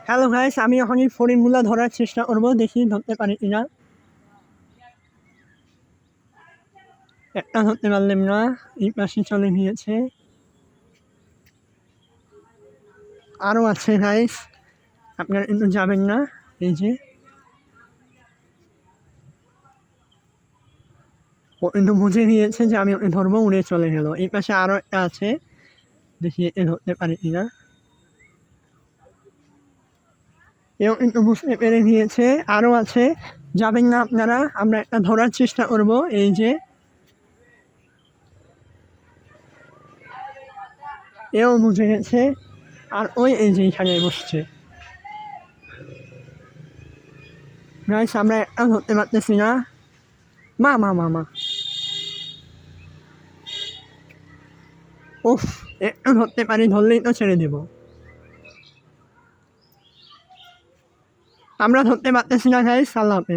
Hello guys, আমি এখন এই ফড়িংগুলো ধরার চেষ্টা করবো, দেখি ধরতে পারি কিনা। একটা ধরতে পারলাম না, এই পাশে চলে গিয়েছে। আরও আছে গাইস, আপনারা কিন্তু যাবেন না। এই যে ও কিন্তু বুঝে নিয়েছে যে আমি ওকে ধরবো, উড়ে চলে গেল। এই পাশে আরও একটা আছে, দেখি এ ধরতে পারি কিনা। এও কিন্তু বুঝতে পেরে নিয়েছে। আরও আছে, যাবেন না আপনারা, আমরা একটা ধরার চেষ্টা করব। এই যে এও বুঝে গেছে, আর ওই এই যে এখানে বসছে। গাইস আমরা একটা ধরতে পারতেছি না। মা মা মা মা উফ, একটু ধরতে পারি, ধরলেই তো ছেড়ে দেব। আমরা ধরতে পারতেছি না গাইস, আল্লাহ হাফেজ।